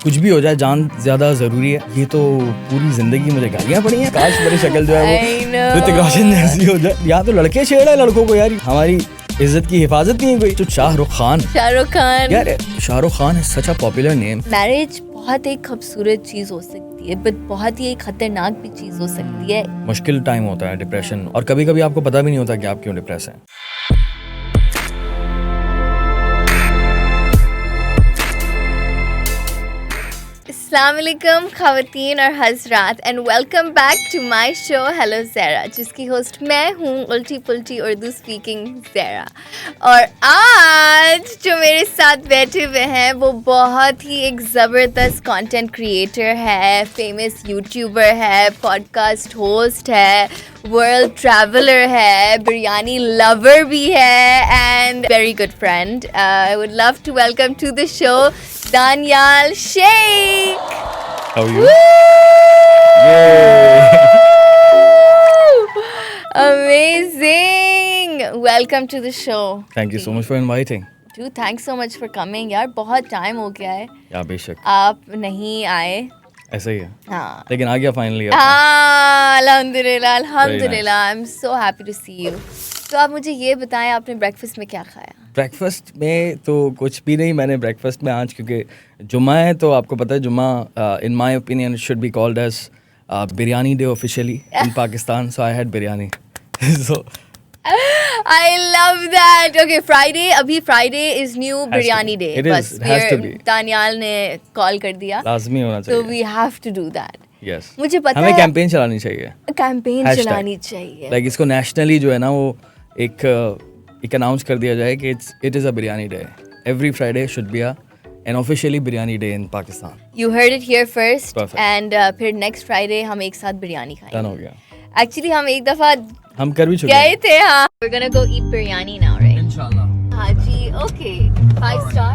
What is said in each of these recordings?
कुछ भी हो जाए जान ज्यादा जरूरी है। ये तो पूरी जिंदगी मुझे गालियां पड़ी हैं। काश मेरी शक्ल जो है वो ऋतिक रोशन जैसी हो जाए। यहाँ तो लड़के छेड़ है लड़कों को यार, हमारी इज्जत की हिफाजत नहीं है कोई। तो शाहरुख खान यार, शाहरुख खान है सच अ पॉपुलर नेम। मैरिज बहुत एक खूबसूरत चीज हो सकती है बट बहुत ही एक खतरनाक भी चीज हो सकती है। मुश्किल टाइम होता है डिप्रेशन, और कभी कभी आपको पता भी नहीं होता कि आप क्यों डिप्रेस हैं। अस्सलाम वालेकुम ख़वातीन और हज़रात and welcome back to my show hello Zara, जिसकी होस्ट मैं हूँ उल्टी पुल्टी उर्दू स्पीकिंग ज़ेरा। और आज जो मेरे साथ बैठे हुए हैं वो बहुत ही एक ज़बरदस्त कंटेंट क्रिएटर है, फेमस यूट्यूबर है, पॉडकास्ट होस्ट है, वर्ल्ड ट्रैवलर है, बिरयानी लवर भी है and very good friend. I would love to welcome to the show Danyal Sheikh. How are you? Amazing. Welcome to the show. Thank you so much for inviting. Dude, thanks so much for coming. यार बहुत time हो गया है। या बेशक आप नहीं आए। ऐसा ही है। हाँ। लेकिन आ गया फाइनली। हाँ, अल्हम्दुलिल्लाह, अल्हम्दुलिल्लाह। I'm so happy to see you. तो आप मुझे ये बताएं आपने ब्रेकफास्ट में क्या खाया? ब्रेकफास्ट में तो कुछ भी नहीं मैंने ब्रेकफास्ट में आज, क्योंकि जुम्मा है तो आपको पता है Jumma in my opinion should be called as biryani day officially in Pakistan, so I had biryani. So I love that. Okay, Friday. अभी Friday is new biryani day. बस दानियाल ने कॉल कर दिया। लाजमी होना चाहिए। So we have to do that. Yes. मुझे पता हमें है। कैंपेन चलानी चाहिए। कैंपेन चलानी चाहिए। लाइक इसको नेशनली जो है ना वो एक अनाउंस कर दिया जाए कि it is a biryani day. Every Friday should be an officially biryani day in Pakistan. You heard it here first. And फिर नेक्स्ट फ्राइडे हम एक साथ बिरयानी खाएंगे। डन हो गया। एक्चुअली हम एक दफा हम कर भी चुके गए थे। हाँ, we're gonna go eat biryani now, right? इंशाल्लाह। हाँ जी, okay. 5 star.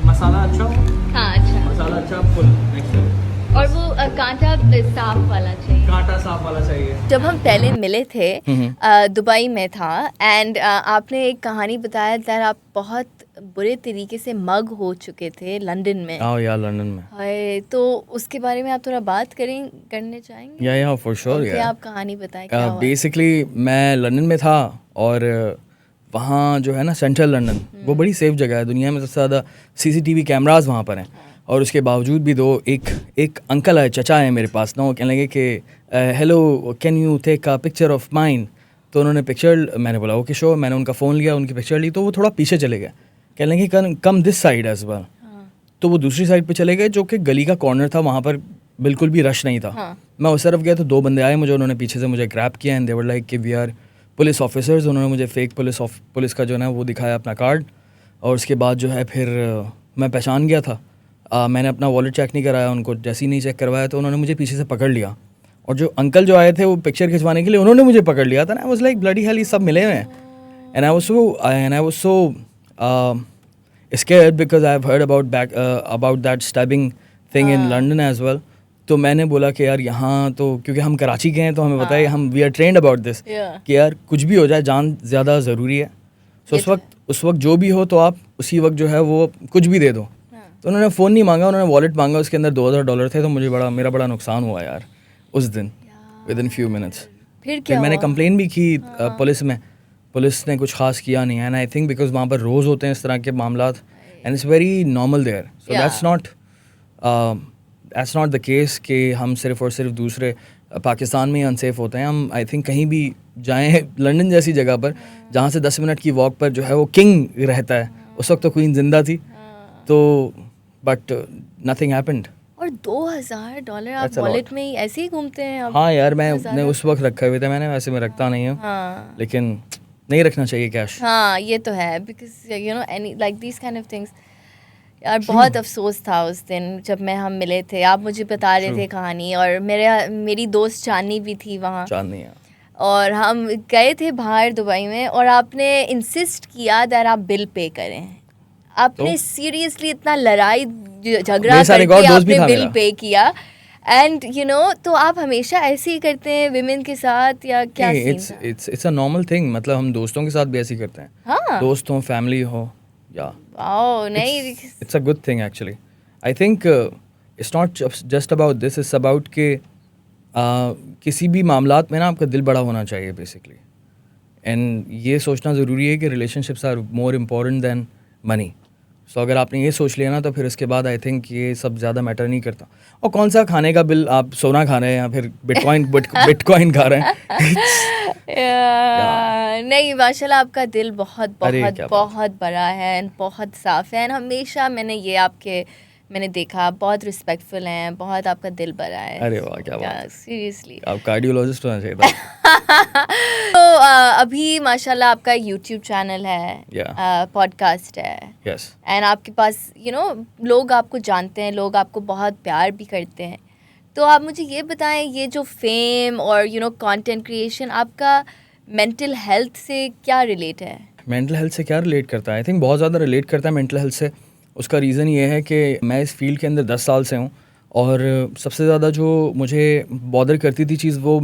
मसाला अच्छा हो? हाँ, अच्छा। मसाला अच्छा फुल एक्सेलेंट। और वो कांटा साफ वाला चाहिए। कांटा साफ वाला चाहिए। जब हम पहले मिले थे दुबई में था एंड आपने एक कहानी बताया कि आप बहुत बुरे तरीके से मग हो चुके थे लंदन में। आओ यार लंदन में। हाय, तो उसके बारे में आप थोड़ा बात करने चाहेंगे? या फॉर श्योर यार। आप कहानी बताएं क्या हुआ? बेसिकली मैं लंदन में था और वहाँ जो है ना सेंट्रल लंदन वो बड़ी सेफ जगह है, दुनिया में सबसे ज़्यादा CCTV कैमरास वहाँ पर हैं। और उसके बावजूद भी एक अंकल है, चचा है मेरे पास ना, वो कहने लगे कि hello can you take a picture of mine. तो उन्होंने पिक्चर, मैंने बोला ओके शो, मैंने उनका फ़ोन लिया, उनकी पिक्चर ली, तो वो थोड़ा पीछे चले गए, कहने लगे come this side as well. तो वो दूसरी साइड पे चले गए जो कि गली का कॉर्नर था, वहाँ पर बिल्कुल भी रश नहीं था। मैं उस तरफ गया तो 2 बंदे आए मुझे, उन्होंने पीछे से मुझे ग्रैब किया एंड दे वर लाइक कि वी आर पुलिस ऑफिसर्स। उन्होंने मुझे फेक पुलिस का जो है ना वो दिखाया अपना कार्ड, और उसके बाद जो है फिर मैं पहचान गया था। मैंने अपना वॉलेट चेक नहीं कराया, उनको जैसे ही नहीं चेक करवाया तो उन्होंने मुझे पीछे से पकड़ लिया, और जो अंकल जो आए थे वो पिक्चर खिंचवाने के लिए उन्होंने मुझे पकड़ लिया था ना। आई वाज लाइक ब्लडी हेल, ये सब मिले हुए हैं। And I was so scared because I have heard about that stabbing thing in London as well. तो मैंने बोला कि यार यहाँ तो क्योंकि हम कराची के हैं तो हमें बताइए, हम we are trained about this कि यार कुछ भी हो जाए जान ज़्यादा ज़रूरी है। सो उस वक्त जो भी हो तो आप उसी वक्त जो है वो कुछ भी दे दो। तो उन्होंने फ़ोन नहीं मांगा, उन्होंने वॉलेट मांगा, उसके अंदर $2000 थे। तो मेरा बड़ा नुकसान हुआ यार उस दिन विदिन फ्यू मिनट्स। फिर मैंने कंप्लेन भी की पुलिस में, पुलिस ने कुछ खास किया नहीं। एंड आई थिंक बिकॉज वहाँ पर रोज़ होते हैं इस तरह के मामला and it's very normal there, so that's not the case कि हम सिर्फ और सिर्फ दूसरे पाकिस्तान में ही अनसेफ होते हैं। हम आई थिंक कहीं भी जाएं, लंदन जैसी जगह पर जहाँ से 10 मिनट की वॉक पर जो है वो किंग रहता है, उस वक्त तो क्वीन जिंदा थी, तो बट नथिंग हैपेंड। और $2000 आप वॉलेट में ही ऐसे ही घूमते हैं अब? हाँ यार, मैं उस वक्त रखे हुए थे, मैंने वैसे मैं रखता नहीं हूँ। हाँ। लेकिन नहीं रखना चाहिए कैश। हाँ ये तो है, because you know any like this kind of things. यार बहुत अफसोस था उस दिन जब हम मिले थे, आप मुझे बता रहे थे कहानी, और मेरी दोस्त चांदनी भी थी वहाँ। चांदनी, और हम गए थे बाहर दुबई में, और आपने इंसिस्ट किया दैट आप बिल पे करें। आपने सीरियसली इतना लड़ाई झगड़ा करके आपने बिल पे किया एंड यू नो, तो आप हमेशा ऐसे ही करते हैं विमेन के साथ या क्या? इट्स अ नॉर्मल थिंग, मतलब हम दोस्तों के साथ भी ऐसे ही करते हैं। हाँ? दोस्त हो, फैमिली हो Yeah. वाओ नहीं It's a good thing actually. I think it's not just about this. It's about कि किसी भी मामलात में ना आपका दिल बड़ा होना चाहिए बेसिकली. एंड ये सोचना ज़रूरी है कि relationships are more important than money. So अगर आपने ये सोच लिया ना तो फिर उसके बाद आई थिंक ये सब ज़्यादा मैटर नहीं करता. और कौन सा खाने का बिल, आप सोना खा रहे हैं या फिर बिटकॉइन खा रहे हैं. नहीं माशाल्लाह आपका दिल बहुत अरे, बहुत क्या बात। बहुत बड़ा है and बहुत साफ है. and हमेशा मैंने देखा बहुत रिस्पेक्टफुल हैं, बहुत आपका दिल बड़ा है. अरे वाह, क्या बात है. सीरियसली. आप कार्डियोलॉजिस्ट होना चाहिए था. तो अभी माशाल्लाह आपका यूट्यूब चैनल है, Yeah. पॉडकास्ट है, यस. एंड आपके पास लोग आपको जानते हैं, लोग आपको बहुत प्यार भी करते हैं. तो आप मुझे ये बताएं, ये जो फेम और कंटेंट क्रिएशन आपका मेंटल हेल्थ से क्या रिलेट है? मेंटल हेल्थ से क्या रिलेट करता है? आई थिंक बहुत ज़्यादा रिलेट करता है मेंटल हेल्थ से. उसका रीज़न ये है कि मैं इस फील्ड के अंदर 10 साल से हूँ और सबसे ज़्यादा जो मुझे बॉदर करती थी चीज़ वो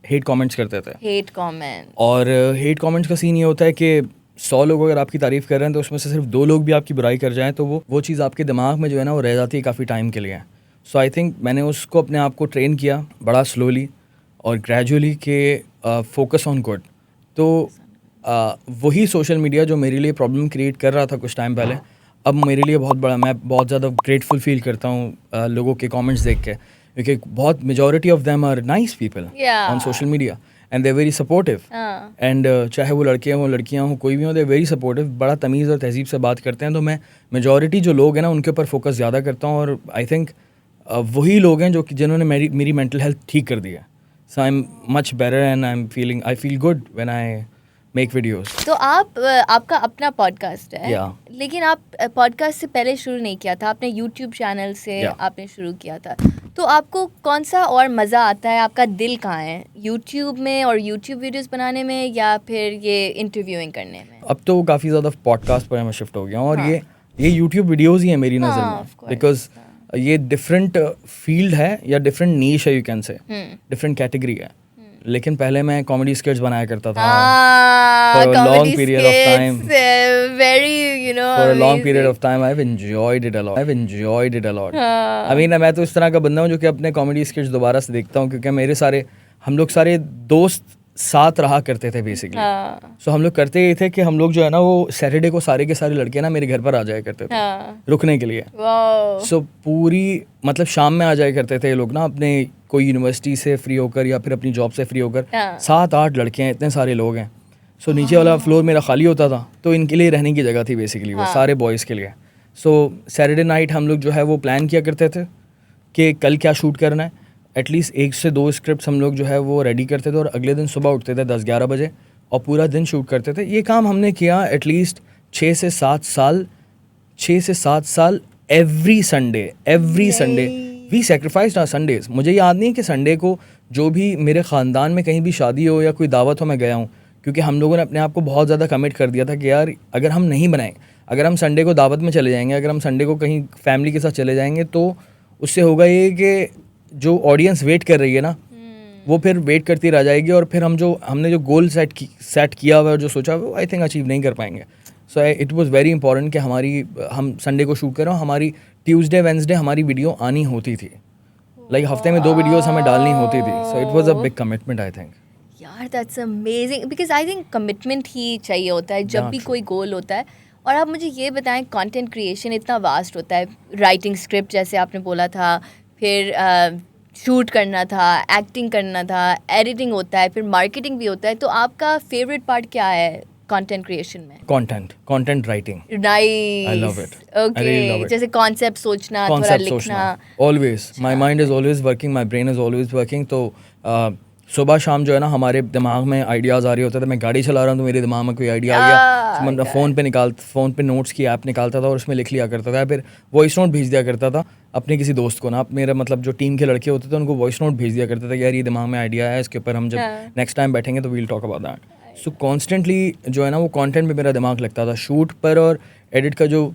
हेट कमेंट्स करते थे. Hate comment. और हेट कमेंट्स का सीन ये होता है कि 100 लोग अगर आपकी तारीफ़ कर रहे हैं तो उसमें से सिर्फ 2 लोग भी आपकी बुराई कर जाएं तो वो चीज़ आपके दिमाग में जो है ना वो रह जाती है काफ़ी टाइम के लिए. सो आई थिंक मैंने उसको अपने आप को ट्रेन किया बड़ा स्लोली और ग्रेजुअली के फोकस ऑन गुड. तो वही सोशल मीडिया जो मेरे लिए प्रॉब्लम क्रिएट कर रहा था कुछ टाइम पहले, अब मेरे लिए बहुत बड़ा, मैं बहुत ज़्यादा ग्रेटफुल फील करता हूँ लोगों के कमेंट्स देख के, क्योंकि बहुत majority of them are nice people Yeah. On social media and they very supportive. And चाहे वो लड़के हों लड़कियाँ हों कोई भी हो, दे वेरी सपोर्टिव, बड़ा तमीज़ और तहजीब से बात करते हैं. तो मैं मेजॉरिटी जो लोग हैं ना उनके ऊपर फोकस ज़्यादा करता हूँ और आई थिंक वही लोग हैं जो कि जिन्होंने मेरी मेंटल हेल्थ ठीक कर दी है. So I am much better and I feel good when I make videos. तो आपका अपना पॉडकास्ट है. Yeah. लेकिन आप पॉडकास्ट से पहले शुरू नहीं किया था, आपने यूट्यूब चैनल से Yeah. आपने शुरू किया था. तो आपको कौन सा और मज़ा आता है, आपका दिल कहाँ है, यूट्यूब में और यूट्यूब वीडियोस बनाने में या फिर ये इंटरव्यूइंग करने में? अब तो काफ़ी ज़्यादा पॉडकास्ट पर मैं शिफ्ट हो गया हूँ और हाँ. ये यूट्यूब वीडियोस ही है मेरी हाँ, नज़र of में, course. बिकॉज ये डिफरेंट फील्ड है या डिफरेंट नीश है, you can say different category है. लेकिन पहले मैं कॉमेडी स्केट्स बनाया करता था for a long period of time. very For a long amazing. period of time, I've enjoyed it a lot. I mean, मैं तो इस तरह का बंदा हूँ जो कि अपने कॉमेडी स्केट्स दोबारा से देखता हूँ, क्योंकि हम लोग सारे दोस्त साथ रहा करते थे बेसिकली. सो हम लोग करते ये थे कि हम लोग जो है ना वो सैटरडे को सारे के सारे लड़के ना मेरे घर पर आ जाया करते थे रुकने के लिए. सो पूरी मतलब शाम में आ जाया करते थे ये लोग ना, अपने कोई यूनिवर्सिटी से फ्री होकर या फिर अपनी जॉब से फ्री होकर. 7-8 लड़के हैं, इतने सारे लोग हैं. सो नीचे वाला फ्लोर मेरा खाली होता था तो इनके लिए रहने की जगह थी बेसिकली, वो सारे बॉयज़ के लिए. सो सैटरडे नाइट हम लोग जो है वो प्लान किया करते थे कि कल क्या शूट करना है. एटलीस्ट 1 से 2 स्क्रिप्ट्स हम लोग जो है वो रेडी करते थे और अगले दिन सुबह उठते थे 10-11 बजे और पूरा दिन शूट करते थे. ये काम हमने किया एटलीस्ट 6 से 7 साल every Sunday we sacrificed our Sundays. मुझे याद नहीं है कि संडे को जो भी मेरे ख़ानदान में कहीं भी शादी हो या कोई दावत हो मैं गया हूँ, क्योंकि हम लोगों ने अपने आप को बहुत ज़्यादा कमिट कर दिया था कि यार अगर हम नहीं बनाएं, अगर हम संडे को दावत में चले जाएंगे, अगर हम संडे को कहीं फैमिली के साथ चले जाएंगे तो उससे होगा ये कि जो ऑडियंस वेट कर रही है ना वो फिर वेट करती रह जाएगी और फिर हमने जो गोल सेट किया हुआ है और जो सोचा हुआ आई थिंक अचीव नहीं कर पाएंगे. सो इट वाज वेरी इंपॉर्टेंट कि हम संडे को शूट करें. हमारी ट्यूसडे वेंसडे हमारी वीडियो आनी होती थी, लाइक हफ्ते में 2 वीडियोस हमें डालनी होती थी. So it was a big commitment I think. यार that's amazing, because I think commitment ही चाहिए होता है जब भी कोई गोल होता है. और आप मुझे ये बताएं, कंटेंट क्रिएशन इतना वास्ट होता है, राइटिंग स्क्रिप्ट जैसे आपने बोला था, फिर शूट करना था, एक्टिंग करना था, एडिटिंग होता है, फिर मार्केटिंग भी होता है. तो आपका फेवरेट पार्ट क्या है कंटेंट क्रिएशन में? Content writing. Nice. I love it. I really love it. जैसे कॉन्सेप्ट सोचना, थोड़ा लिखना. Always my mind is always working, my brain is always working. तो सुबह शाम जो है ना हमारे दिमाग में आइडियाज़ आ रहे होते थे. मैं गाड़ी चला रहा हूँ तो मेरे दिमाग में कोई आइडिया आ गया, तो मैं फ़ोन पे नोट्स की ऐप निकालता था और उसमें लिख लिया करता था, फिर वॉइस नोट भेज दिया करता था अपने किसी दोस्त को ना. मेरा मतलब जो टीम के लड़के होते थे उनको वॉइस नोट भेज दिया करता था कि यार ये दिमाग में आइडिया है, इसके ऊपर हम जब नेक्स्ट टाइम बैठेंगे तो we'll talk about that. So constantly जो है ना वो कंटेंट पे मेरा दिमाग लगता था. शूट पर और एडिट का जो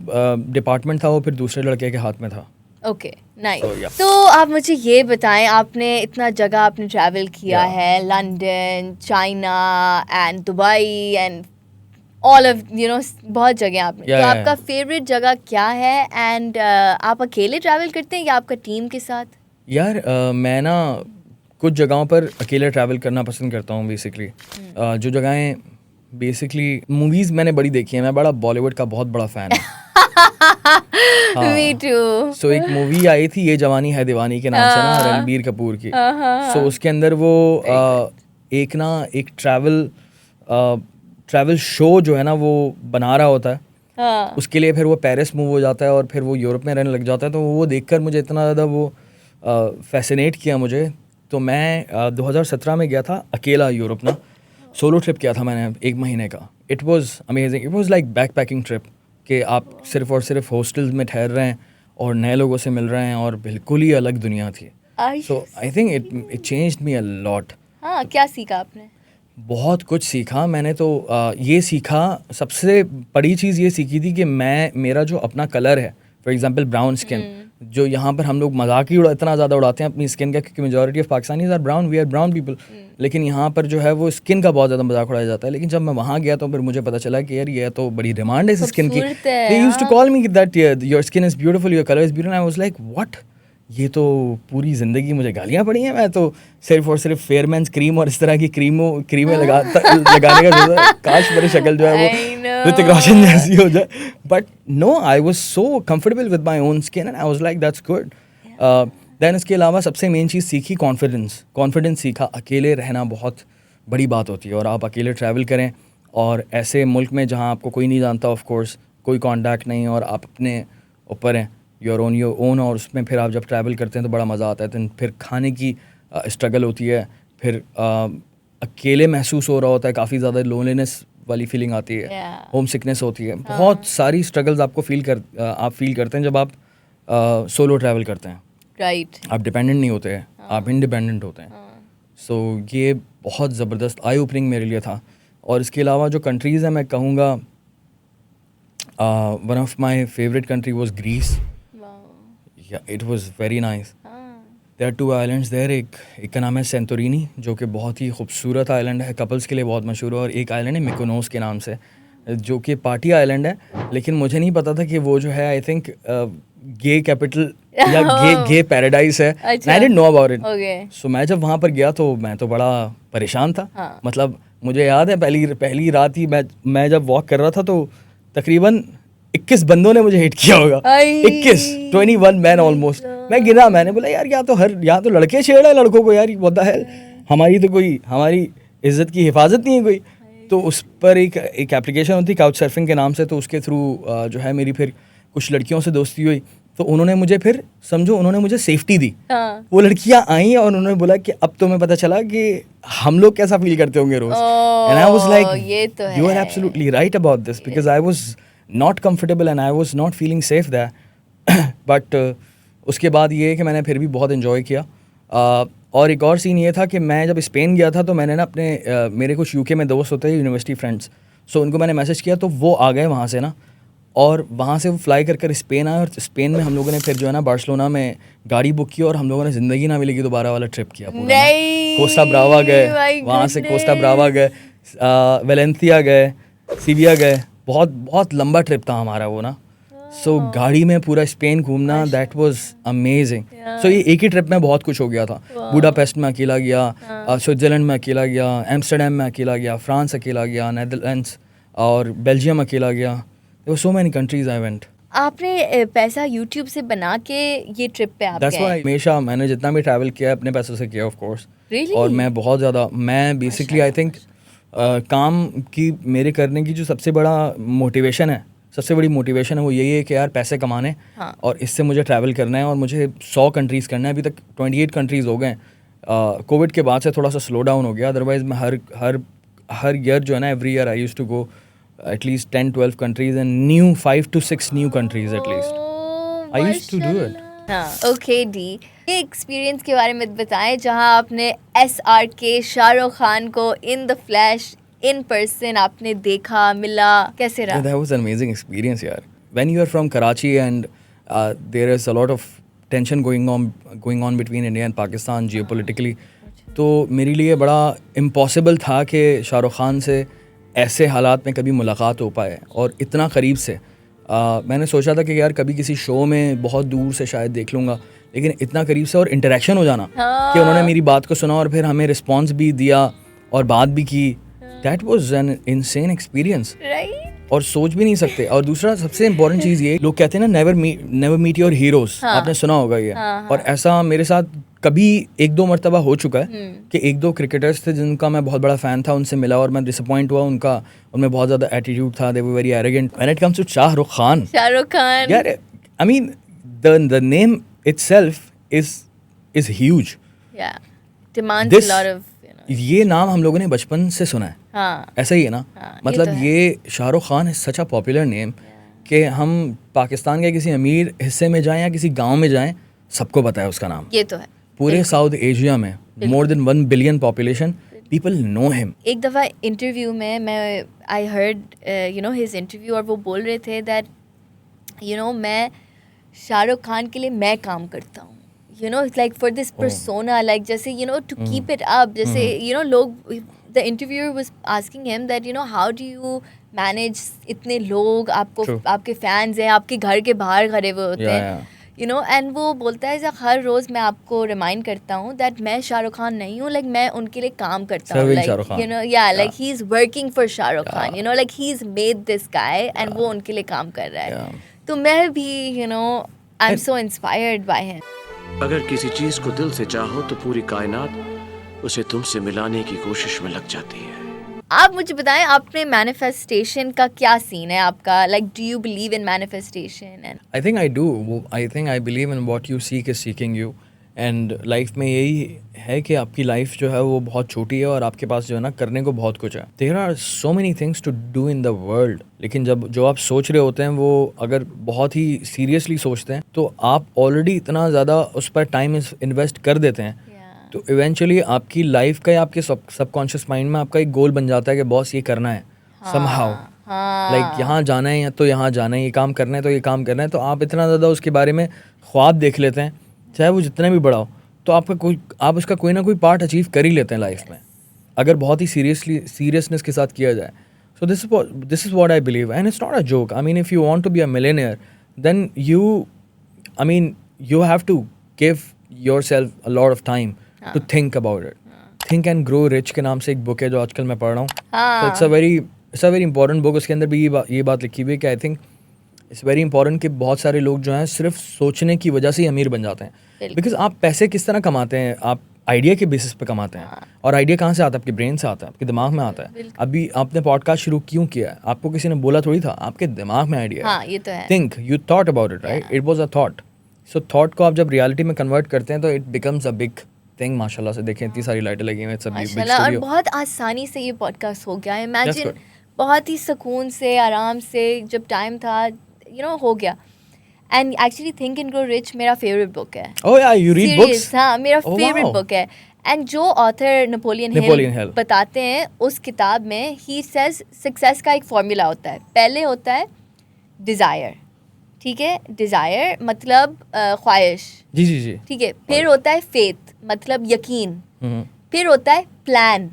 डिपार्टमेंट था वो फिर दूसरे लड़के के हाथ में था. Okay nice. तो आप मुझे ये बताएं, आपने इतना जगह आपने ट्रैवल किया है, London, China and Dubai and all of बहुत जगह आपने, तो Yeah, yeah, आपका फेवरेट जगह क्या है? एंड आप अकेले ट्रैवल करते हैं या आपका टीम के साथ? यार मैं ना कुछ जगहों पर अकेले ट्रैवल करना पसंद करता हूँ बेसिकली। जो जगहें बेसिकली मूवीज़ मैंने बड़ी देखी हैं, मैं बड़ा बॉलीवुड का बहुत बड़ा फ़ैन हूँ। मी टू। सो एक मूवी आई थी ये जवानी है दीवानी के नाम से ना, रणबीर कपूर की। सो उसके अंदर वो एक ट्रैवल शो जो है ना वो बना रहा होता है। हाँ, उसके लिए फिर वो पेरिस मूव हो जाता है और फिर वो यूरोप में रहने लग जाता है। तो वो देखकर मुझे इतना ज़्यादा वो फैसिनेट किया मुझे। तो मैं 2017 में गया था अकेला यूरोप ना, सोलो ट्रिप किया था मैंने 1 महीने का। It was amazing, it was like back packing trip कि आप सिर्फ और सिर्फ हॉस्टल्स में ठहर रहे हैं और नए लोगों से मिल रहे हैं और बिल्कुल ही अलग दुनिया थी। So I think it changed me a lot. हाँ, क्या सीखा आपने? बहुत कुछ सीखा मैंने। तो ये सीखा, सबसे बड़ी चीज़ ये सीखी थी कि मेरा जो अपना कलर है, फॉर एग्जांपल ब्राउन स्किन, जो यहाँ पर हम लोग मजाक ही इतना ज़्यादा उड़ाते हैं अपनी स्किन का, क्योंकि majority of Pakistanis are brown, we are brown people. लेकिन यहाँ पर जो है वो स्किन का बहुत ज़्यादा मजाक उड़ाया जाता है। लेकिन जब मैं वहाँ गया तो फिर मुझे पता चला कि यार ये तो बड़ी डिमांड है इस स्किन की। खूबसूरत है, they used to call me that your skin is beautiful, your colour is beautiful. I was like what, ये तो पूरी ज़िंदगी मुझे गालियाँ पड़ी हैं। मैं तो सिर्फ और सिर्फ फेयरमैन्स क्रीम और इस तरह की क्रीमें लगाने का सोचा, काश मेरी शक्ल जो है वो ऋतिक रोशन जैसी हो जाए। But no, I was so comfortable with my own skin and I was like that's good. Then इसके अलावा सबसे मेन चीज़ सीखी कॉन्फिडेंस सीखा। अकेले रहना बहुत बड़ी बात होती है और आप अकेले ट्रैवल करें और ऐसे मुल्क में जहाँ आपको कोई नहीं जानता, ऑफ कोर्स कोई कॉन्टैक्ट नहीं, और आप अपने ऊपर हैं, योर ओन, और उसमें फिर आप जब ट्रैवल करते हैं तो बड़ा मज़ा आता है। तो फिर खाने की स्ट्रगल होती है, फिर अकेले महसूस हो रहा होता है, काफ़ी ज़्यादा लोनलीनेस वाली फीलिंग आती है, होम सिकनेस होती है, बहुत सारी स्ट्रगल्स आपको आप फील करते हैं जब आप सोलो ट्रैवल करते हैं। राइट, आप डिपेंडेंट नहीं होते हैं, आप इंडिपेंडेंट होते हैं। सो ये बहुत ज़बरदस्त आई ओपनिंग मेरे लिए था। और इसके अलावा जो कंट्रीज़ हैं, मैं कहूँगा one of my favourite country was Greece. It was very nice. There are 2 islands there. एक का नाम है सेंटोरिनी, जो कि बहुत ही खूबसूरत आइलैंड है, कपल्स के लिए बहुत मशहूर है। और एक आइलैंड है मिकोनोस के नाम से, जो कि पार्टी आइलैंड है। लेकिन मुझे नहीं पता था कि वो जो है आई थिंक गे कैपिटल या गे पैराडाइज है। I didn't know about it. So मैं जब वहाँ पर गया तो मैं तो बड़ा परेशान था। मतलब मुझे याद है पहली रात ही मैं जब वॉक कर रहा था तो तकरीबन 21 बंदों ने मुझे हिट किया होगा। 21 मैन ऑलमोस्ट। मैं गिना, मैंने बोला यार यहाँ तो लड़के छेड़ है लड़कों को, यार व्हाट द हेल, हमारी इज्जत की हिफाजत नहीं है कोई। तो उस पर एक एप्लीकेशन होती काउच सर्फिंग के नाम से, तो उसके थ्रू जो है मेरी फिर कुछ लड़कियों से दोस्ती हुई। तो उन्होंने मुझे सेफ्टी दी। वो लड़कियां आई और उन्होंने बोला कि अब तुम्हें पता चला कि हम लोग कैसा फील करते होंगे रोज। And I was like you are absolutely right about this, because I was not comfortable and I was not feeling safe there. But उसके बाद ये है कि मैंने फिर भी बहुत इन्जॉय किया। और एक और सीन ये था कि मैं जब स्पेन गया था तो मैंने ना मेरे कुछ यूके में दोस्त होते हैं, यूनिवर्सिटी फ्रेंड्स, सो उनको मैंने मैसेज किया तो वो आ गए वहाँ से ना, और वहाँ से वो फ्लाई कर स्पेन आए। और स्पेन में हम लोगों ने फिर जो है ना बार्सिलोना में गाड़ी बुक की और हम लोगों ने ज़िंदगी ना मिलेगी दोबारा वाला ट्रिप किया पूरा। कोस्टा ब्रावा गए, वहाँ से कोस्टा ब्रावा गए, वेलेंसिया गए, सीविया गए। बहुत लंबा ट्रिप था हमारा वो ना। सो गाड़ी में पूरा स्पेन घूमना, दैट वाज अमेजिंग। सो ये एक ही ट्रिप में बहुत कुछ हो गया था। बुडापेस्ट में अकेला गया, स्विट्ज़रलैंड में अकेला गया, एम्स्टर्डम में अकेला गया, फ्रांस अकेला गया, नेदरलैंड्स और बेल्जियम अकेला गया। There were so many countries I went. आपने पैसा यूट्यूब से बना के ये ट्रिप पे आप गए? दैट्स व्हाई हमेशा मैंने जितना भी ट्रैवल किया अपने पैसों से किया, ऑफ कोर्स। Really? और मैं बहुत ज़्यादा, मैं बेसिकली आई थिंक काम की मेरे करने की जो सबसे बड़ी मोटिवेशन है वो यही है कि यार पैसे कमाने, और इससे मुझे ट्रैवल करना है और मुझे 100 कंट्रीज़ करना है। अभी तक 28 कंट्रीज़ हो गए। कोविड के बाद से थोड़ा सा स्लो डाउन हो गया, अदरवाइज़ मैं हर ईयर जो है ना, every year I used to go at least 10-12 countries and 5 to 6 new countries at least. I used to do it. Okay D, ये एक्सपीरियंस के बारे में बताएं जहां आपने SRK शाहरुख खान को in the flash, in person आपने देखा, मिला, कैसे रहा? That was an amazing experience यार. When you are from Karachi and there is a lot of tension going on between India and Pakistan geopolitically, तो मेरे लिए बड़ा इम्पॉसिबल था कि शाहरुख खान से ऐसे हालात में कभी मुलाकात हो पाए और इतना करीब से। मैंने सोचा था कि यार कभी किसी शो में बहुत दूर से शायद देख लूँगा, लेकिन इतना करीब से और इंटरेक्शन हो जाना कि उन्होंने मेरी बात को सुना और फिर हमें रिस्पॉन्स भी दिया और बात भी की। That was an insane experience, right. और सोच भी नहीं सकते। और दूसरा सबसे इम्पोर्टेंट चीज़ ये, लोग कहते हैं ना नेवर मीट योर हीरोज, आपने सुना होगा ये। और ऐसा मेरे साथ कभी एक दो मरतबा हो चुका है कि एक दो क्रिकेटर्स थे जिनका मैं बहुत बड़ा फ़ैन था, उनसे मिला और मैं डिसअपॉइंट हुआ। उनमें बहुत ज़्यादा एटीट्यूड था, they were very arrogant. When it comes to Shahrukh Khan, यार I mean the name itself is huge. Demands a lot of, ये नाम हम लोगों ने बचपन से सुना है। ऐसा ही है ना। मतलब ये Shahrukh Khan is such a popular name कि हम पाकिस्तान के किसी अमीर हिस्से में जाएं या किसी गांव में जाएं, सबको पता है उसका नाम। ये तो है। पूरे साउथ एशिया में more than 1 billion population, people know him. एक दफ़ा इंटरव्यू में मैं आई हर्ड हिज इंटरव्यू, और वो बोल रहे थे दैट मैं शाहरुख खान के लिए मैं काम करता हूँ, like for this persona, like जैसे to keep it up, जैसे लोग, the interviewer was asking him that how do you manage इतने लोग आपके फैंस हैं, आपके घर के बाहर खड़े हुए होते हैं, and वो बोलता है जब हर रोज़ मैं आपको रिमाइंड करता हूँ that मैं शाहरुख खान नहीं हूँ, like मैं उनके लिए काम करता हूँ, like like he's working for Shahrukh Khan, like he's made this guy and वो उनके लिए काम कर रहा है। तो मैं भी I'm so inspired by him. अगर किसी चीज को दिल से चाहो तो पूरी कायनात उसे तुमसे मिलाने की कोशिश में लग जाती है। आप मुझे बताएं, आपने मैनिफेस्टेशन का क्या सीन है आपका? Like do you believe in manifestation? And I think I do. I think I believe in what you seek is seeking you. And life में यही है कि आपकी लाइफ जो है वो बहुत छोटी है और आपके पास जो है ना करने को बहुत कुछ है। There are so many things to do in the world, लेकिन जब जो आप सोच रहे होते हैं वो अगर बहुत ही सीरियसली सोचते हैं तो आप ऑलरेडी इतना ज़्यादा उस पर टाइम इन्वेस्ट कर देते हैं, तो इवेंचुअली आपकी लाइफ का या आपके सबकॉन्शियस माइंड में आपका एक गोल बन जाता है कि बॉस ये करना है समहाउ, लाइक यहाँ जाना है या तो यहाँ जाना है, ये काम करना है तो ये काम करना है। तो आप इतना ज़्यादा उसके बारे में ख्वाब देख लेते हैं, चाहे वो जितना भी बड़ा हो, तो आप उसका कोई ना कोई पार्ट अचीव कर ही लेते हैं लाइफ में, अगर बहुत ही सीरियसनेस के साथ किया जाए। So this is what I believe and it's not a joke. I mean if you want to be a millionaire then you have to give yourself a lot of time to think about it. Think and Grow Rich के नाम से एक book है जो आजकल मैं पढ़ रहा हूँ। So it's a very important book। उसके अंदर भी ये बात लिखी हुई है कि I think it's very important कि बहुत सारे लोग जो हैं सिर्फ सोचने की वजह से ही अमीर बन जाते हैं। बिकॉज आप पैसे किस तरह कमाते हैं? आप आइडिया के बेसिस पे कमाते हैं। और आइडिया कहाँ से आता है? आपके ब्रेन से आता है, आपके दिमाग में आता है। अभी आपने पॉडकास्ट शुरू क्यों किया है? आपको किसी ने बोला थोड़ी था, आपके दिमाग में आइडिया है। ये तो है। Think, you thought about it, right? It was a thought. So thought को आप जब रियलिटी में कन्वर्ट करते हैं तो it becomes a big thing. माशाल्लाह से देखें इतनी सारी लाइटें लगी हुई हैं, सब बिग माशाल्लाह, और बहुत आसानी से ये पॉडकास्ट हो गया। इमेजिन बहुत ही सुकून से, आराम से, जब टाइम था हो गया। And actually think and grow rich मेरा फेवरेट बुक है। ओह या, यू रीड बुक्स? हाँ, मेरा फेवरेट बुक है। एंड जो ऑथर नेपोलियन हिल बताते हैं उस किताब में, ही सेज सक्सेस का एक फॉर्मूला होता है। पहले होता है डिज़ायर, ठीक है, डिज़ायर मतलब ख्वाहिश, जी, ठीक है। फिर होता है फेथ मतलब यकीन, फिर होता है plan,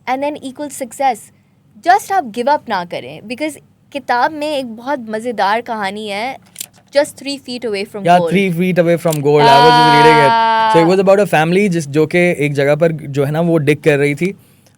and than equal success. Just आप गिव अप ना करें, बिकॉज किताब में एक बहुत मज़ेदार कहानी है, just 3 feet away from gold. 3 feet away from gold. I was just reading it. So it was about a family जो कि एक जगह पर जो है ना वो डिग कर रही थी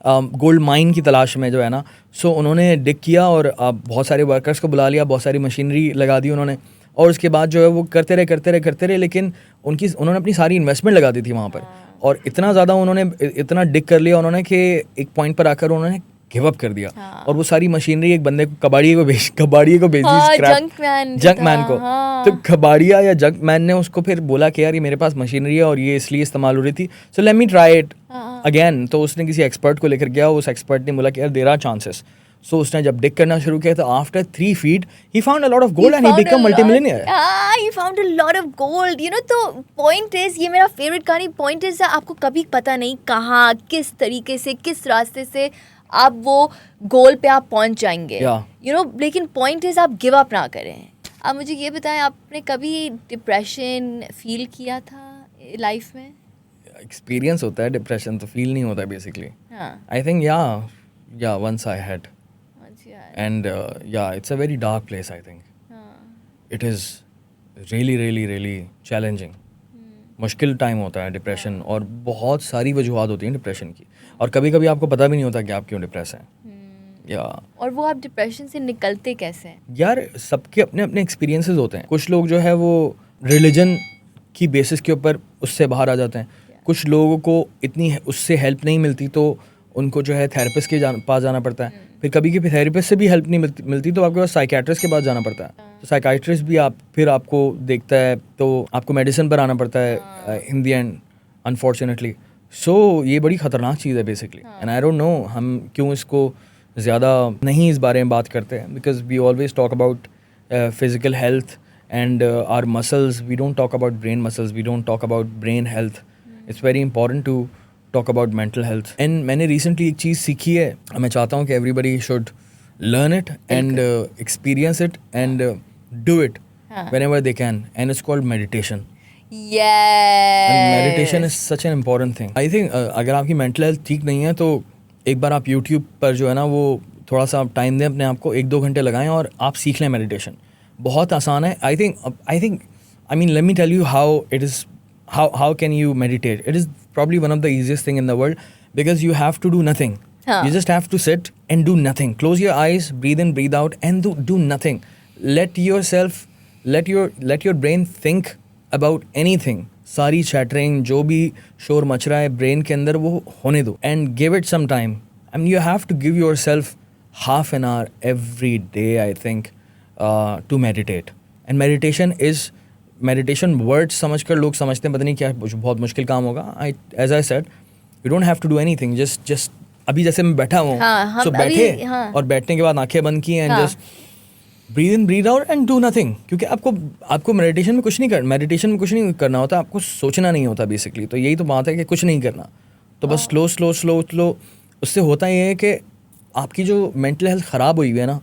गोल्ड माइन की तलाश में, जो है ना। सो उन्होंने डिग किया और बहुत सारे वर्कर्स को बुला लिया, बहुत सारी मशीनरी लगा दी उन्होंने, और उसके बाद जो है वो करते रहे, लेकिन उन्होंने अपनी सारी इन्वेस्टमेंट लगा दी थी वहाँ पर। और इतना ज़्यादा उन्होंने इतना डिग कर लिया उन्होंने कि एक पॉइंट पर आकर उन्होंने गिव अप कर दिया। और वो सारी मशीनरी एक बंदे को कबाड़िए को भेज दी, जंकमैन को। तो कबाड़िया या जंकमैन ने उसको फिर बोला कि यार ये मेरे पास मशीनरी है और ये इसलिए इस्तेमाल हो रही थी, so let me try it again. तो उसने किसी एक्सपर्ट को लेकर गया, उस एक्सपर्ट ने बोला कि यार देयर आर चांसेस। सो उसने जब डिग करना शुरू किया तो after 3 feet he found a lot of gold and he become multimillionaire. He found a lot of gold, तो पॉइंट इज, ये मेरा फेवरेट कहानी पॉइंट इज, आपको कभी पता नहीं कहाँ, किस तरीके से, किस रास्ते से आप वो गोल पे आप पहुंच जाएंगे, लेकिन पॉइंट इज आप गिव अप ना करें। आप मुझे ये बताएं, आपने कभी डिप्रेशन फील किया था लाइफ में? एक्सपीरियंस होता है डिप्रेशन, तो फील नहीं होता basically. I think yeah, once I had. अच्छा And yeah, it's a very dark place, I think. हाँ It is really, really, really challenging. मुश्किल टाइम होता है डिप्रेशन, और बहुत सारी वजूहत होती हैं डिप्रेशन की, और कभी कभी आपको पता भी नहीं होता कि आप क्यों डिप्रेस हैं. या और वो आप डिप्रेशन से निकलते कैसे हैं? यार, सबके अपने अपने एक्सपीरियंसेस होते हैं. कुछ लोग जो है वो रिलीजन की बेसिस के ऊपर उससे बाहर आ जाते हैं. कुछ लोगों को इतनी उससे हेल्प नहीं मिलती तो उनको जो है थेरेपिस्ट के पास जाना पड़ता है. फिर कभी कभी थेरेपिस्ट से भी हेल्प नहीं मिलती तो आपके पास साइकेट्रिस्ट के पास जाना पड़ता है. तो साइकेट्रिस्ट भी फिर आपको देखता है तो आपको मेडिसिन पर आना पड़ता है इन द एंड, अनफॉर्चुनेटली. सो ये बड़ी ख़तरनाक चीज़ है basically. And I don't know हम क्यों इसको ज़्यादा नहीं इस बारे में बात करते हैं, because we always talk about physical health and our muscles. We don't talk about brain muscles, we don't talk about brain health. It's very important to talk about mental health. And मैंने recently एक चीज़ सीखी है, मैं चाहता हूँ कि everybody should learn it and experience it and do it whenever they can, and it's called meditation. Yes. And meditation is such an important thing. I think अगर आपकी mental health ठीक नहीं है तो एक बार आप YouTube पर जो है ना वो थोड़ा सा टाइम दें अपने आप को, 1-2 घंटे लगाएं और आप सीख लें मेडिटेशन. बहुत आसान है. I mean, let me tell you how it is, how can you meditate. It is probably one of the easiest thing in the world, because you have to do nothing. You just have to sit and do nothing. Close your eyes, breathe in, breathe out, and do nothing. Let your brain think about anything. सारी chattering, जो भी शोर much रहा है brain के अंदर, वो होने दो, and give it some time. I mean, you have to give yourself half an hour every day, I think, to meditate. And meditation words समझकर लोग समझते हैं पता नहीं क्या बहुत मुश्किल काम होगा. As I said, you don't have to do anything. Just अभी जैसे मैं बैठा हूँ, हाँ, so बैठे और बैठने के बाद आंखें बंद की and just breathe in, breathe out and do nothing. क्योंकि आपको मेडिटेशन में कुछ नहीं करना होता, आपको सोचना नहीं होता बेसिकली. तो यही तो बात है कि कुछ नहीं करना, तो बस स्लो. उससे होता ये है कि आपकी जो मेंटल हेल्थ ख़राब हुई है ना,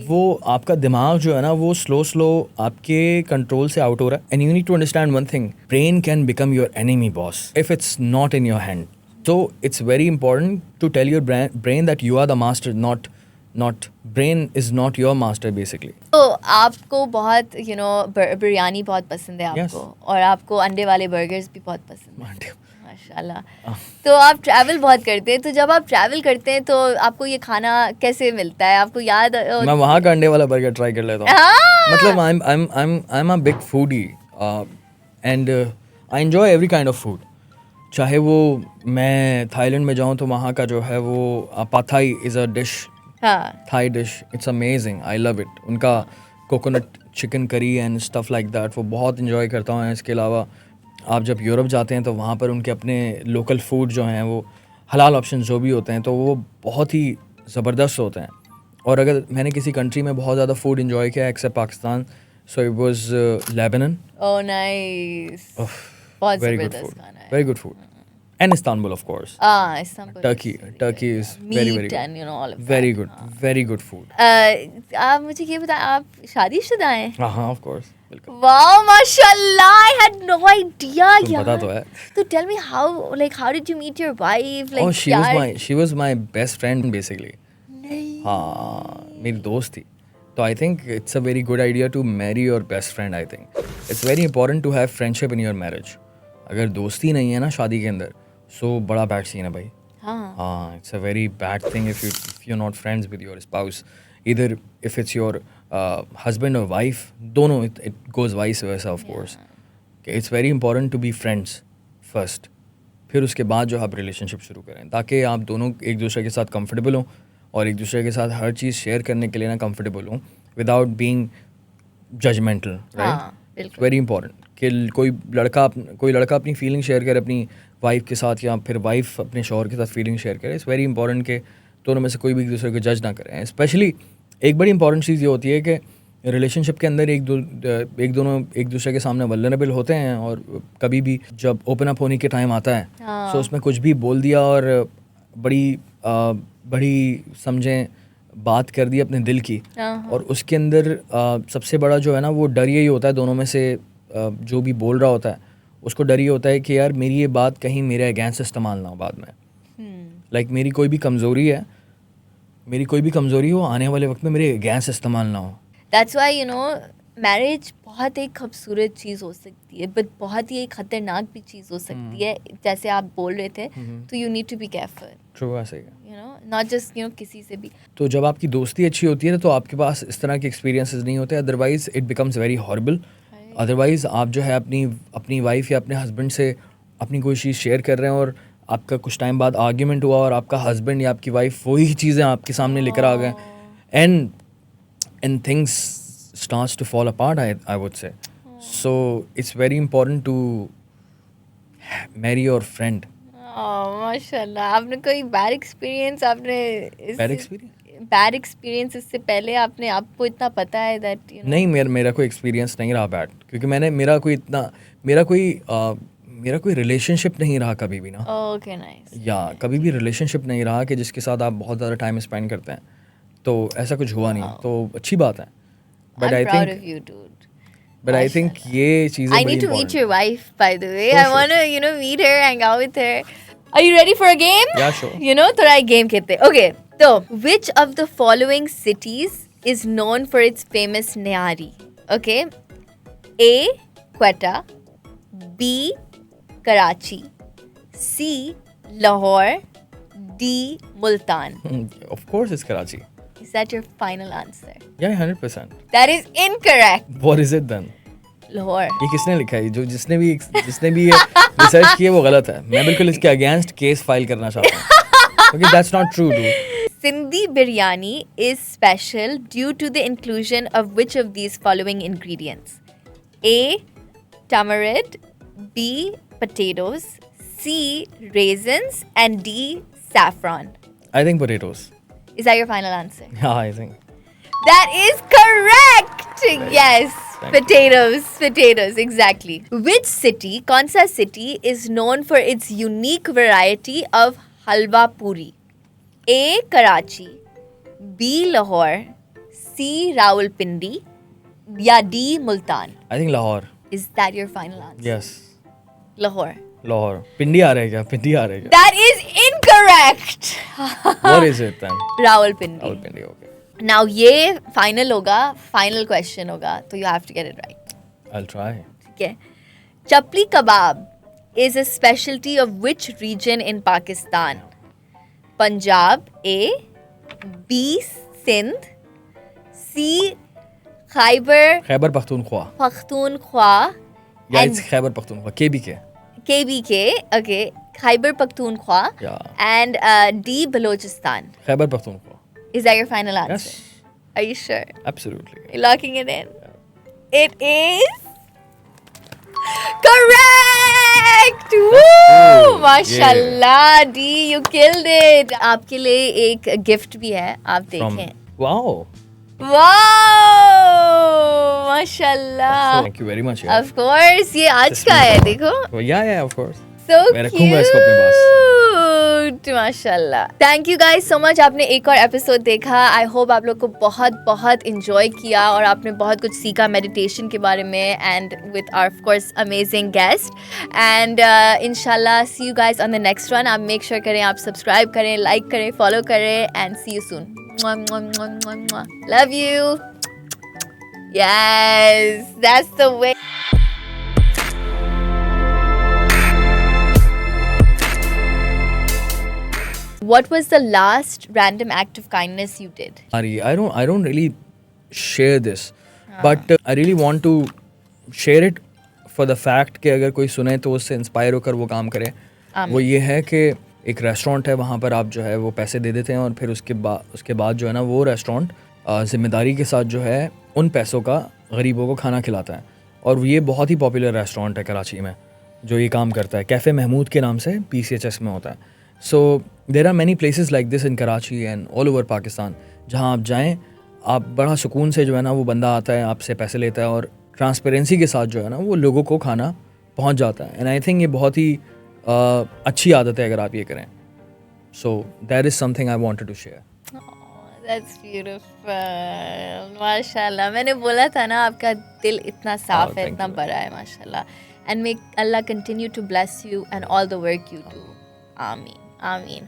वो आपका दिमाग जो है ना वो स्लो आपके कंट्रोल से आउट हो रहा है. And you need to understand one thing, brain can become your enemy boss if it's not in your hand. So it's very important to tell your brain that you are the master, not brain is not your master basically. तो आपको बहुत बिरयानी बहुत पसंद है आपको, और आपको अंडे वाले बर्गर्स भी बहुत पसंद है माशाल्लाह. तो आप ट्रैवल बहुत करते हैं, तो जब आप ट्रैवल करते हैं तो आपको ये खाना कैसे मिलता है? आपको याद मैं वहाँ का अंडे वाला बर्गर ट्राई कर लेता हूँ. मतलब I am a big foodie and I enjoy every kind of food. चाहे वो मैं थाईलैंड में जाऊँ तो वहाँ का जो है वो pad thai is a dish, Thai dish. It's amazing, I love it. उनका coconut chicken curry and stuff like that वो बहुत इन्जॉय करता हूँ. इसके अलावा आप जब यूरोप जाते हैं तो वहाँ पर उनके अपने लोकल फूड जो हैं वो हलाल ऑप्शन जो भी होते हैं तो वो बहुत ही ज़बरदस्त होते हैं. और अगर मैंने किसी कंट्री में बहुत ज़्यादा फूड इन्जॉय किया except Pakistan, so it was Lebanon. Oh nice, बहुत ज़बरदस्त खाना है, very good food. And Istanbul, of course. Istanbul. Turkey is very Meat and all of that. Very good food. आप मुझे ये बताएं, आप शादीशुदा हैं? हाँ, of course. Wow, mashallah, I had no idea. तुम पता तो है. So tell me how did you meet your wife? Like, oh, she was my best friend basically. नहीं. हाँ, मेरी दोस्त थी. So I think it's a very good idea to marry your best friend. I think it's very important to have friendship in your marriage. अगर दोस्ती नहीं है ना शादी के अंदर, so बड़ा बैड सीन है भाई. हाँ, it's a very bad thing if you're not friends with your spouse. Either if it's your husband or wife, दोनों it goes vice versa of course. Okay, it's very important to be friends first. फिर उसके बाद जो आप relationship शुरू करें ताकि आप दोनों एक दूसरे के साथ कंफर्टेबल हों और एक दूसरे के साथ हर चीज़ शेयर करने के लिए ना कंफर्टेबल हों without being judgemental. Right, it's very important कि कोई लड़का अपनी फीलिंग शेयर करे अपनी वाइफ के साथ या फिर वाइफ अपने शौहर के साथ फीलिंग शेयर करे. इट्स वेरी इंपॉर्टेंट कि दोनों में से कोई भी एक दूसरे को जज ना करें. स्पेशली एक बड़ी इंपॉर्टेंट चीज़ ये होती है कि रिलेशनशिप के अंदर दोनों एक दूसरे के सामने वल्नरेबल होते हैं और कभी भी जब ओपन अप होने के टाइम आता है तो उसमें कुछ भी बोल दिया और बड़ी समझें बात कर दी अपने दिल की, और उसके अंदर सबसे बड़ा जो है ना वो डर यही होता है दोनों में से जो भी बोल रहा होता है उसको डर ये होता है कि यार मेरी ये बात कहीं मेरे अगेंस्ट इस्तेमाल ना हो बाद में. लाइक मेरी कोई भी कमज़ोरी है मेरी कोई भी कमज़ोरी हो, आने वाले वक्त में मेरे गैस इस्तेमाल ना हो. That's why you know marriage बहुत एक खूबसूरत चीज़ हो सकती है बट बहुत ही एक खतरनाक भी चीज़ हो सकती है, जैसे आप बोल रहे थे. तो you need to be careful, true, ऐसे ही है. You know, not just you know किसी से भी. तो जब आपकी दोस्ती अच्छी होती है ना, तो आपके पास इस तरह के एक्सपीरियंसेस नहीं होते, otherwise it becomes very horrible. Otherwise आप जो है अपनी वाइफ या अपने हस्बैंड से अपनी कोई चीज़ शेयर कर रहे हैं और आपका कुछ टाइम बाद आर्ग्यूमेंट हुआ और आपका हस्बैंड या आपकी वाइफ वही चीज़ें आपके सामने लेकर आ गए, and things starts to fall apart, I would say. So it's very important to marry your friend. माशाल्लाह, आपने कोई bad experience Bad experience? Bad experience इससे पहले आपने, आपको इतना पता है दैट यू नो? नहीं, मेरा कोई एक्सपीरियंस नहीं रहा बैड, क्योंकि मेरा कोई रिलेशनशिप नहीं रहा कभी भी ना. Okay, nice. या कभी भी रिलेशनशिप नहीं रहा कि जिसके साथ आप बहुत ज़्यादा टाइम स्पेंड करते हैं, तो ऐसा कुछ हुआ नहीं, तो अच्छी बात है. But I'm proud of you, dude. But I think ये चीज़ें I बड़ी need to meet important your wife, by the way. For I sure. want to, you know, meet her, hang out with her. Are you ready for a game? Yeah, sure. You know, थोड़ा एक game खेलते हैं. Okay, so which of the following cities is known for its famous nihari? Okay, A. Quetta, B. Karachi, C. Lahore, D. Multan. Of course it's Karachi. Is that your final answer? Yeah, 100%. That is incorrect. What is it then? Lahore. ये किसने लिखा है? जिसने भी ये research की है वो गलत है. मैं बिल्कुल इसके अगेंस्ट केस फाइल करना चाहता हूँ. Okay, that's not true, dude. Sindhi biryani is special due to the inclusion of which of these following ingredients? A. Tamarind, B. Potatoes, C. Raisins, and D. Saffron. I think potatoes. Is that your final answer? Yeah, I think. That is correct. Yes. Thank Potatoes, exactly. Which city, कौन सा city is known for its unique variety of halwa puri? A. Karachi, B. Lahore, C. Rawalpindi, या D. Multan. I think Lahore. Is that your final answer? Yes. Lahore. Lahore. पिंडी आ रहा है क्या? पिंडी आ रहा है क्या? That is incorrect. What is it then? Rawalpindi. Rawalpindi, okay. Now ये final होगा, final question होगा, तो you have to get it right. I'll try. ठीक है. Chapli kebab is a specialty of which region in Pakistan? Punjab, A. B. Sindh, C. Khyber Pakhtunkhwa. Pakhtunkhwa, Yeah, and it's Khyber Pakhtunkhwa. KBK. KBK, okay, Khyber Pakhtunkhwa, Yeah. and D. Balochistan. Khyber Pakhtunkhwa. Is that your final answer? Yes. Are you sure? Absolutely. You're locking it in? It is correct! Woo! Mashallah, D, you killed it. आपके लिए एक gift भी है, आप From. देखें. Wow. Wow! Mashallah. Thank you very much. Yeah. Of course, ये आज का है, देखो. Well, yeah, of course. So मैं रखूंगा इसको अपने पास. cute, माशाल्लाह. Thank you guys so much. आपने एक और एपिसोड देखा. I hope आप लोग को बहुत enjoy किया और आपने बहुत कुछ सीखा मेडिटेशन के बारे में, and with our of course amazing guest. And inshallah see you guys on the next one. आप make sure करें, आप subscribe करें, like करें, follow करें, and see you soon. Mwah, mwah, mwah, mwah, mwah. Love you. Yes, that's the way. What was the last random act of kindness you did? Ari, I don't really share this, but I really want to share it for the fact कि अगर कोई सुने तो उससे inspire होकर वो काम करे. वो ये है कि एक रेस्टोरेंट है, वहाँ पर आप जो है वो पैसे दे देते हैं और फिर उसके बाद जो है ना वो रेस्टोरेंट ज़िम्मेदारी के साथ जो है उन पैसों का गरीबों को खाना खिलाता है. और ये बहुत ही पॉपुलर रेस्टोरेंट है कराची में जो ये काम करता है. कैफ़े महमूद के नाम से PCHS में होता है. So there are many places like this in Karachi and all over Pakistan, जहाँ आप जाएँ, आप बड़ा सुकून से जो है ना वो बंदा आता है, आपसे पैसे लेता है और ट्रांसपेरेंसी के साथ जो है ना वो लोगों को खाना पहुँच जाता है. एंड आई थिंक ये बहुत ही अच्छी आदत है अगर आप ये करें. So that is something I wanted to share. That's beautiful. माशाल्लाह. मैंने बोला था ना आपका दिल इतना साफ है, thank इतना you. बड़ा है माशाल्लाह. And may Allah continue to bless you and all the work you do. Ameen. Ameen.